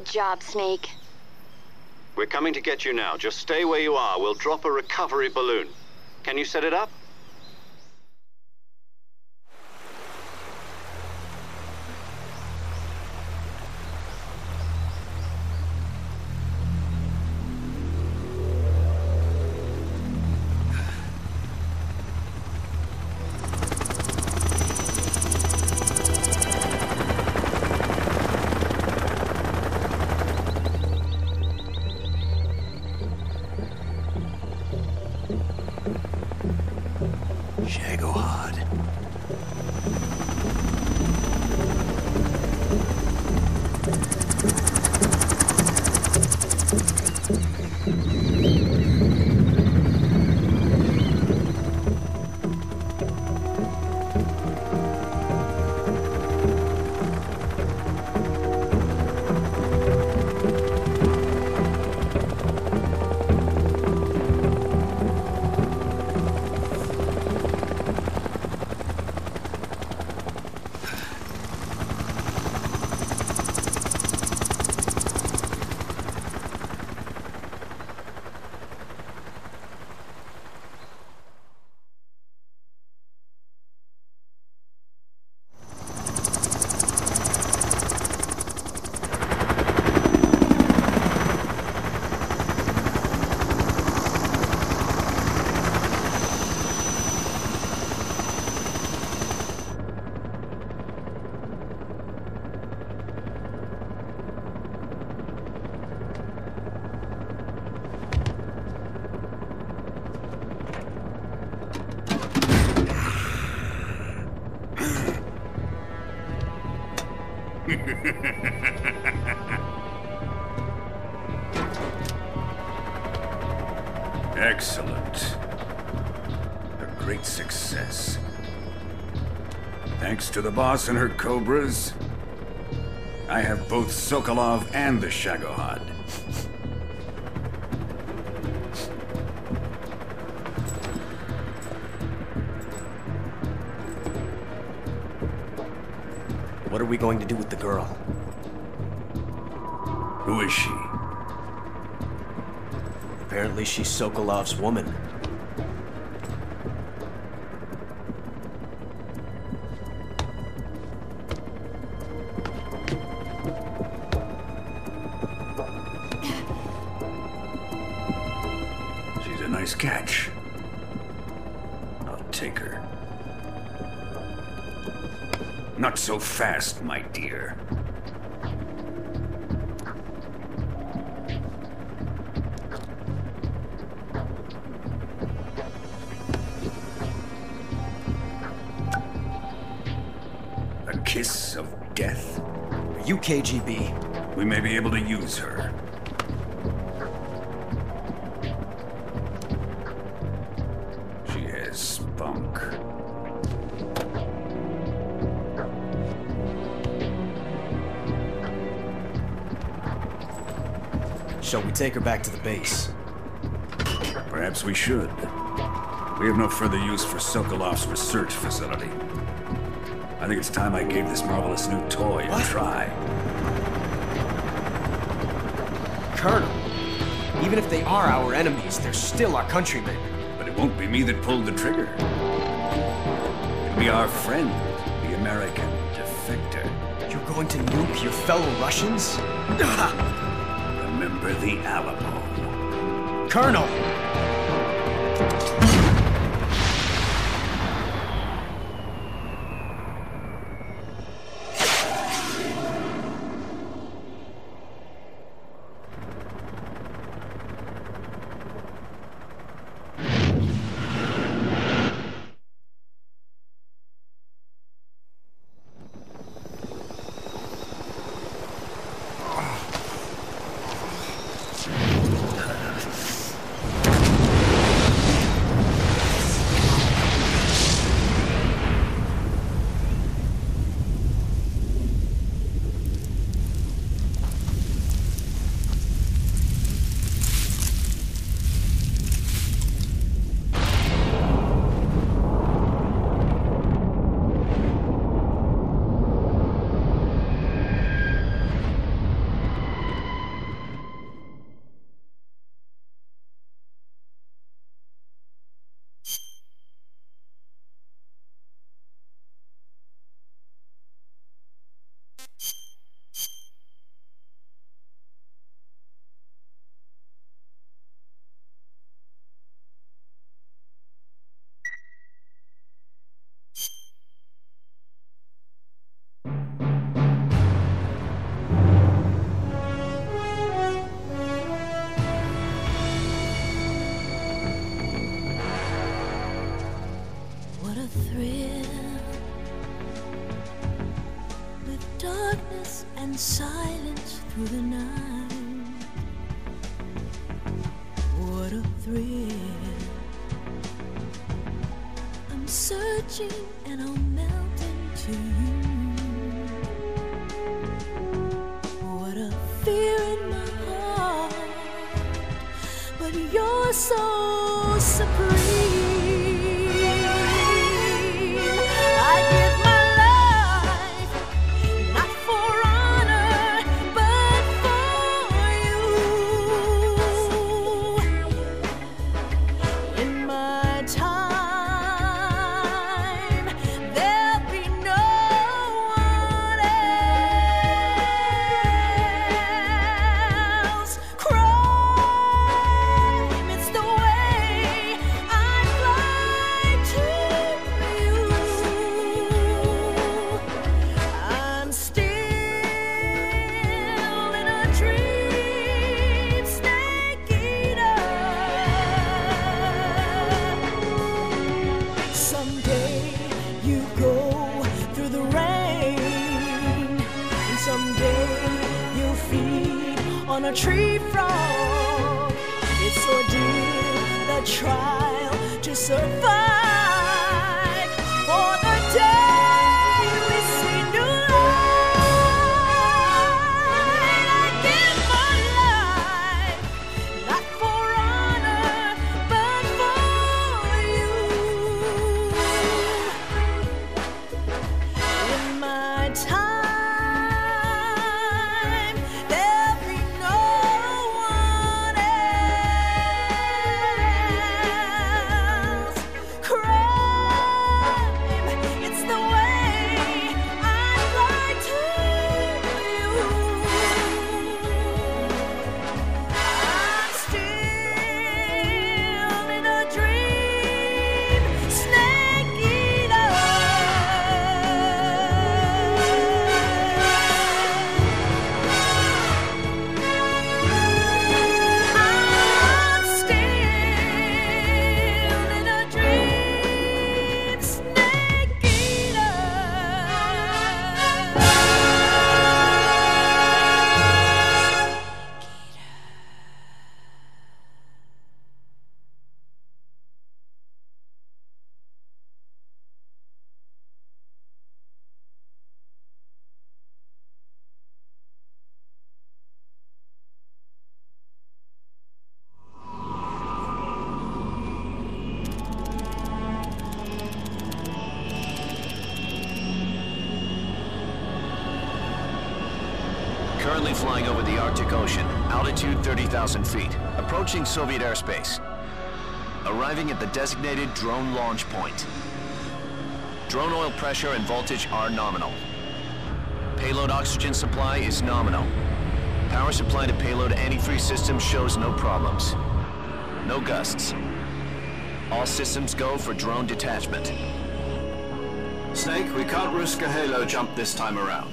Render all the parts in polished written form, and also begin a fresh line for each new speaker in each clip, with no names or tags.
Good job, Snake.
We're coming to get you now. Just stay where you are. We'll drop a recovery balloon. Can you set it up?
Shagohod.
Excellent. A great success. Thanks to the boss and her cobras, I have both Sokolov and the Shagohod.
What are we going to do with the girl?
Who is she?
Apparently she's Sokolov's woman.
She's a nice catch. I'll take her. Not so fast, my dear. A kiss of death?
Are you KGB?
We may be able to use her. She has spunk.
Shall we take her back to the base?
Perhaps we should. We have no further use for Sokolov's research facility. I think it's time I gave this marvelous new toy a try.
Colonel, even if they are our enemies, they're still our countrymen.
But it won't be me that pulled the trigger. It'll be our friend, the American defector.
You're going to nuke your fellow Russians?
Remember the Alamo.
Colonel!
thrill with darkness and silence through the night. What a thrill. I'm searching and I'll melt into you. What a fear in my heart, but you're so supreme. I give my life, not for honor, but for you. In my time, there'll be no one else. Crime, it's the way I fly to you. I'm still in a dream, snake eater. Someday you go through the rain, and someday you'll feed on a tree frog. It's ordeal, the trial to survive for the day we see new light. I give my life, not for honor, but for you. In my time, there'll be no one else. Crime, it's the way I fly to you. I'm still in a dream, snake eater. I'm still in a dream, snake eater.
Currently flying over the Arctic Ocean, altitude 30,000 feet, approaching Soviet airspace. Arriving at the designated drone launch point. Drone oil pressure and voltage are nominal. Payload oxygen supply is nominal. Power supply to payload antifreeze system shows no problems. No gusts. All systems go for drone detachment.
Snake, we can't risk a halo jump this time around.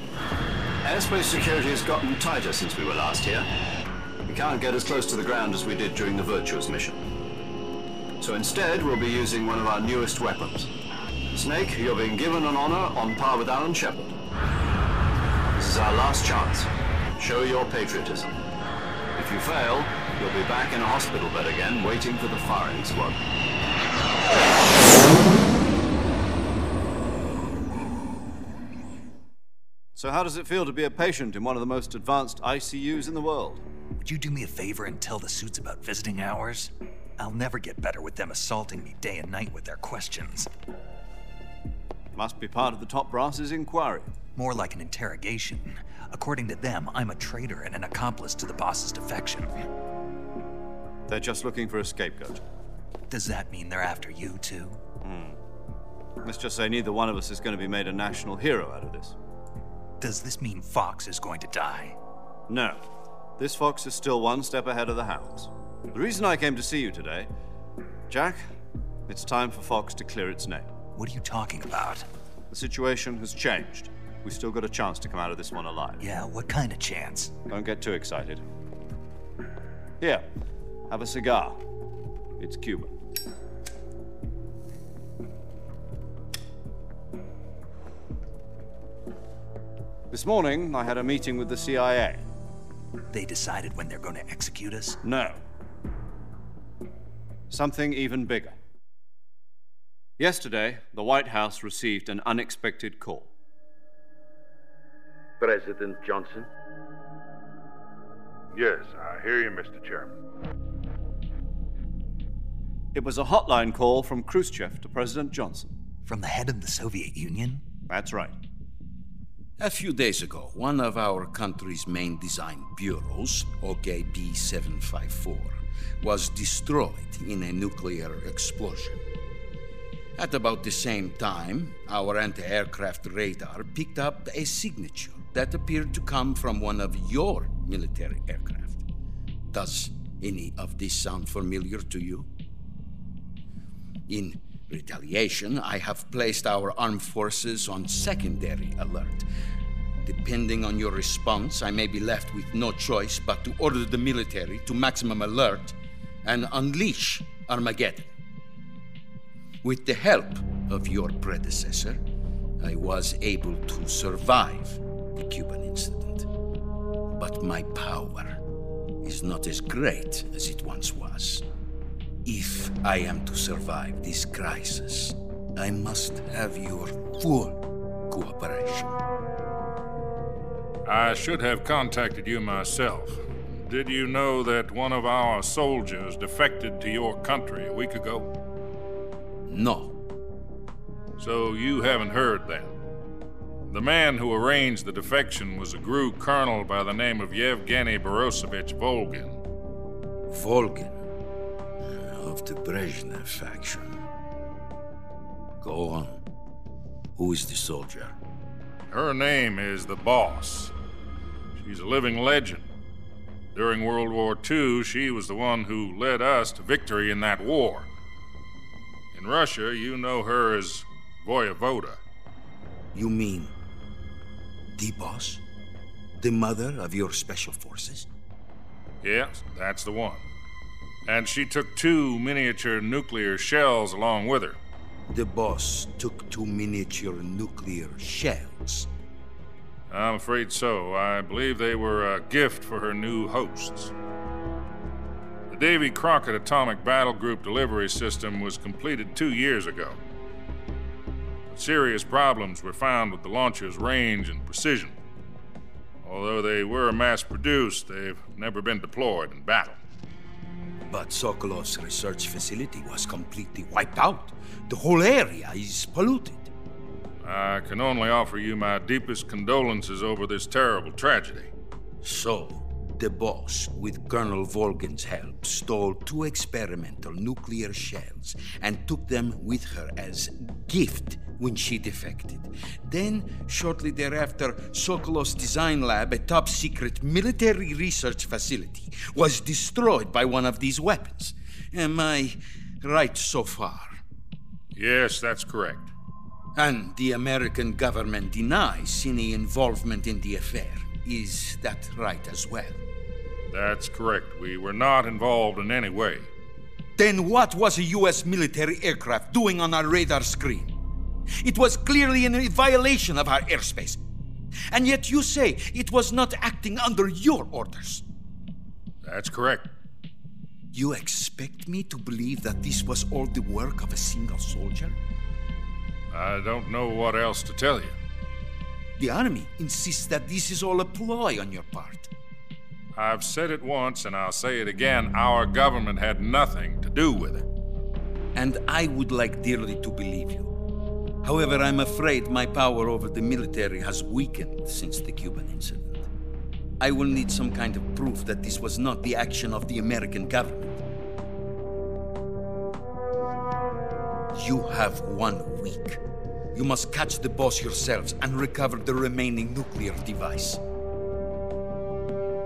Airspace security has gotten tighter since we were last here. We can't get as close to the ground as we did during the Virtuous mission. So instead, we'll be using one of our newest weapons. Snake, you're being given an honor on par with Alan Shepard. This is our last chance. Show your patriotism. If you fail, you'll be back in a hospital bed again, waiting for the firing squad.
So how does it feel to be a patient in one of the most advanced ICUs in the world?
Would you do me a favor and tell the suits about visiting hours? I'll never get better with them assaulting me day and night with their questions.
Must be part of the top brass's inquiry.
More like an interrogation. According to them, I'm a traitor and an accomplice to the boss's defection.
They're just looking for a scapegoat.
Does that mean they're after you, too?
Let's just say neither one of us is going to be made a national hero out of this.
Does this mean Fox is going to die?
No. This fox is still one step ahead of the hounds. The reason I came to see you today, Jack, it's time for Fox to clear its name.
What are you talking about?
The situation has changed. We've still got a chance to come out of this one alive.
Yeah, what kind of chance?
Don't get too excited. Here, have a cigar. It's Cuban. This morning, I had a meeting with the CIA.
They decided when they're going to execute us?
No. Something even bigger. Yesterday, the White House received an unexpected call.
President Johnson?
Yes, I hear you, Mr. Chairman.
It was a hotline call from Khrushchev to President Johnson.
From the head of the Soviet Union?
That's right.
A few days ago, one of our country's main design bureaus, OKB 754, was destroyed in a nuclear explosion. At about the same time, our anti-aircraft radar picked up a signature that appeared to come from one of your military aircraft. Does any of this sound familiar to you? In retaliation, I have placed our armed forces on secondary alert. Depending on your response, I may be left with no choice but to order the military to maximum alert and unleash Armageddon. With the help of your predecessor, I was able to survive the Cuban incident. But my power is not as great as it once was. If I am to survive this crisis, I must have your full cooperation.
I should have contacted you myself. Did you know that one of our soldiers defected to your country a week ago?
No.
So you haven't heard then. The man who arranged the defection was a GRU colonel by the name of Yevgeny Borisovich Volgin.
Volgin? Of the Brezhnev faction. Go on. Who is the soldier?
Her name is the Boss. She's a living legend. During World War II, she was the one who led us to victory in that war. In Russia, you know her as Voyevoda.
You mean the Boss? The mother of your special forces?
Yes, that's the one. And she took 2 miniature nuclear shells along with her.
The Boss took 2 miniature nuclear shells?
I'm afraid so. I believe they were a gift for her new hosts. The Davy Crockett Atomic Battle Group delivery system was completed 2 years ago. But serious problems were found with the launcher's range and precision. Although they were mass-produced, they've never been deployed in battle.
But Sokolov's research facility was completely wiped out. The whole area is polluted.
I can only offer you my deepest condolences over this terrible tragedy.
So, the Boss, with Colonel Volgin's help, stole 2 experimental nuclear shells and took them with her as gift when she defected. Then, shortly thereafter, Sokolov's design lab, a top-secret military research facility, was destroyed by one of these weapons. Am I right so far?
Yes, that's correct.
And the American government denies any involvement in the affair. Is that right as well?
That's correct. We were not involved in any way.
Then what was a U.S. military aircraft doing on our radar screen? It was clearly in a violation of our airspace. And yet you say it was not acting under your orders.
That's correct.
You expect me to believe that this was all the work of a single soldier?
I don't know what else to tell you.
The Army insists that this is all a ploy on your part.
I've said it once and I'll say it again. Our government had nothing to do with it.
And I would like dearly to believe you. However, I'm afraid my power over the military has weakened since the Cuban incident. I will need some kind of proof that this was not the action of the American government. You have 1 week. You must catch the Boss yourselves and recover the remaining nuclear device.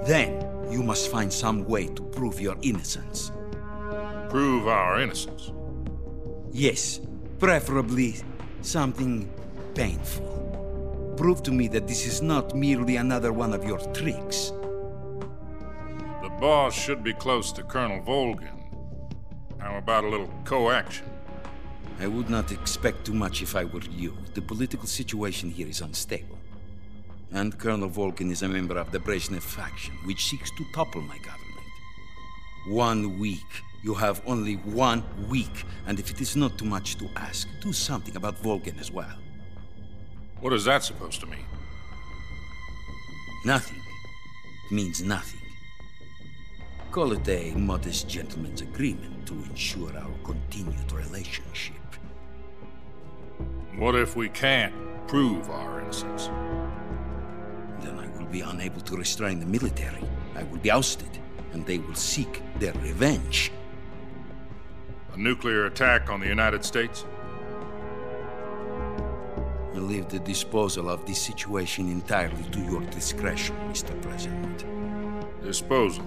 Then, you must find some way to prove your innocence.
Prove our innocence?
Yes, preferably something painful. Prove to me that this is not merely another one of your tricks.
The Boss should be close to Colonel Volgin. How about a little coaction?
I would not expect too much if I were you. The political situation here is unstable. And Colonel Volkin is a member of the Brezhnev faction, which seeks to topple my government. 1 week. You have only 1 week, and if it is not too much to ask, do something about Volkin as well.
What is that supposed to mean?
Nothing. It means nothing. Call it a modest gentleman's agreement to ensure our continued relationship.
What if we can't prove our innocence?
Then I will be unable to restrain the military. I will be ousted, and they will seek their revenge.
A nuclear attack on the United States?
I leave the disposal of this situation entirely to your discretion, Mr. President.
Disposal?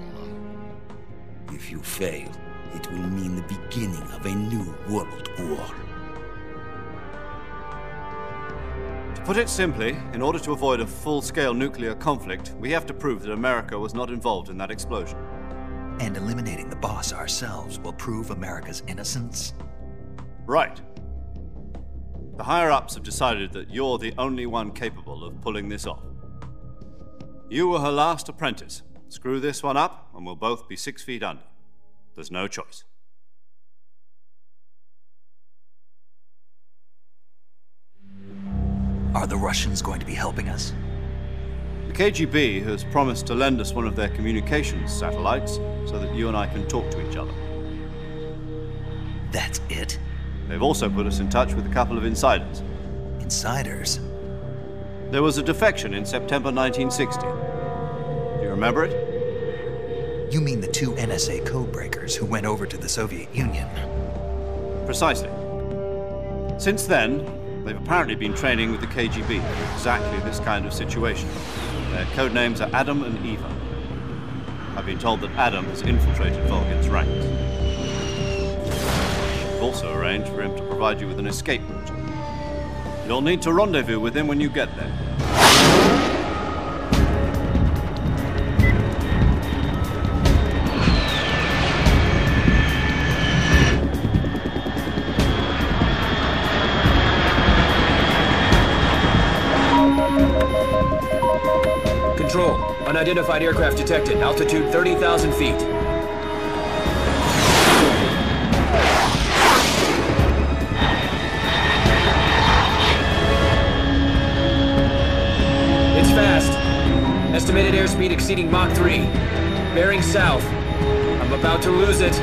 If you fail, it will mean the beginning of a new world war.
To put it simply, in order to avoid a full-scale nuclear conflict, we have to prove that America was not involved in that explosion.
And eliminating the boss ourselves will prove America's innocence?
Right. The higher-ups have decided that you're the only one capable of pulling this off. You were her last apprentice. Screw this one up, and we'll both be 6 feet under. There's no choice.
Are the Russians going to be helping us?
The KGB has promised to lend us one of their communications satellites so that you and I can talk to each other.
That's it?
They've also put us in touch with a couple of insiders.
Insiders?
There was a defection in September 1960. Do you remember it?
You mean the 2 NSA codebreakers who went over to the Soviet Union?
Precisely. Since then, they've apparently been training with the KGB for exactly this kind of situation. Their code names are Adam and Eva. I've been told that Adam has infiltrated Volkin's ranks. I've also arranged for him to provide you with an escape route. You'll need to rendezvous with him when you get there.
Control. Unidentified aircraft detected. Altitude 30,000 feet. It's fast. Estimated airspeed exceeding Mach 3. Bearing south. I'm about to lose it.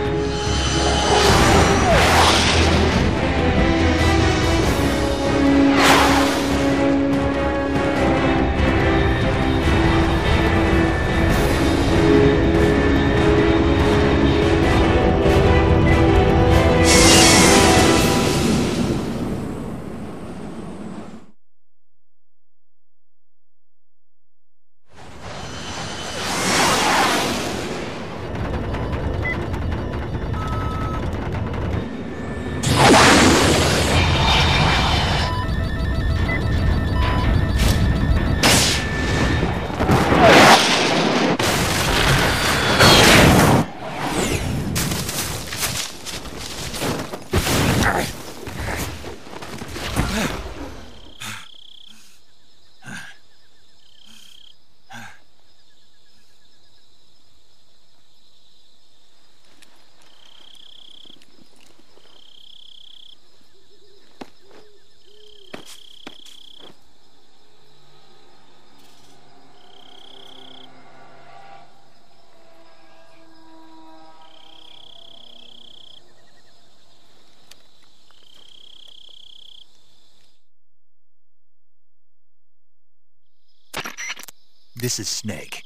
This is Snake.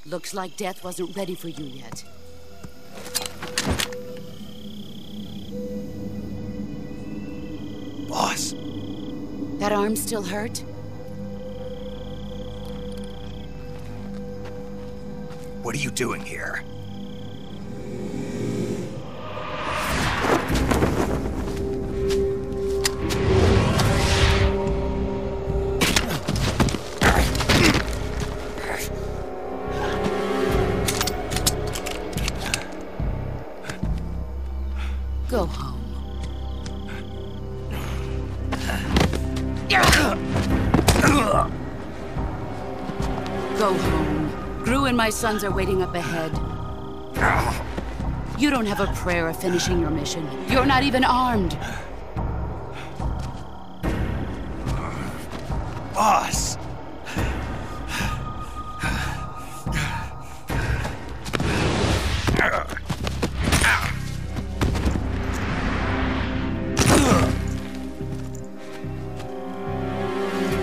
Looks like death wasn't ready for you yet.
Boss.
That arm still hurt?
What are you doing here?
Go home.
Ugh!
Go home. Gru and my sons are waiting up ahead. You don't have a prayer of finishing your mission. You're not even armed.
Boss!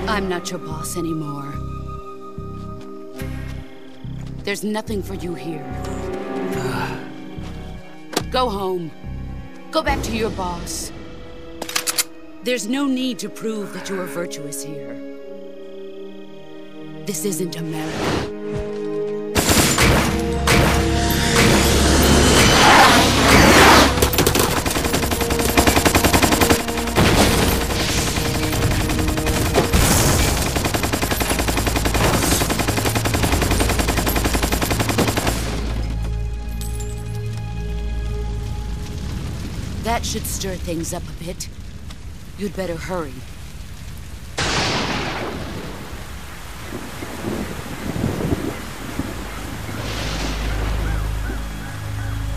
I'm not your boss anymore. There's nothing for you here. Go home. Go back to your boss. There's no need to prove that you are virtuous here. This isn't America. That should stir things up a bit. You'd better hurry.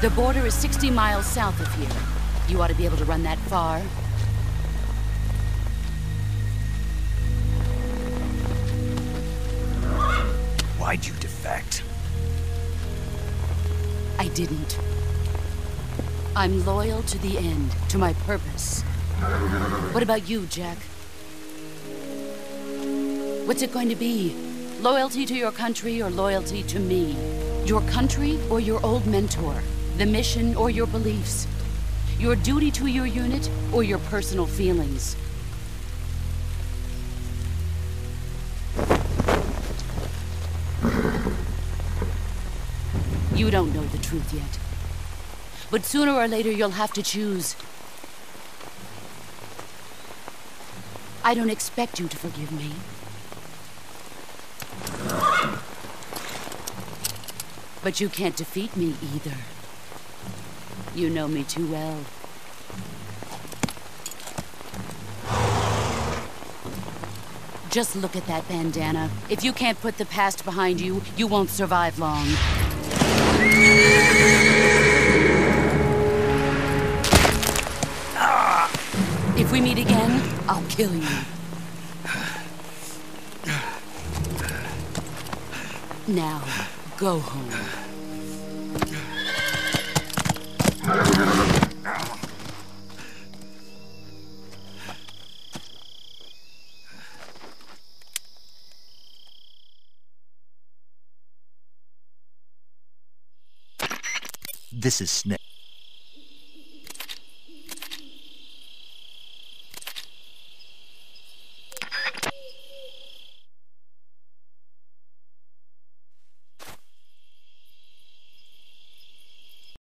The border is 60 miles south of here. You ought to be able to run that far.
Why'd you defect?
I didn't. I'm loyal to the end, to my purpose. What about you, Jack? What's it going to be? Loyalty to your country or loyalty to me? Your country or your old mentor? The mission or your beliefs? Your duty to your unit or your personal feelings? You don't know the truth yet. But sooner or later, you'll have to choose. I don't expect you to forgive me. But you can't defeat me either. You know me too well. Just look at that bandana. If you can't put the past behind you, you won't survive long. If we meet again, I'll kill you. Now, go home.
This is Snake.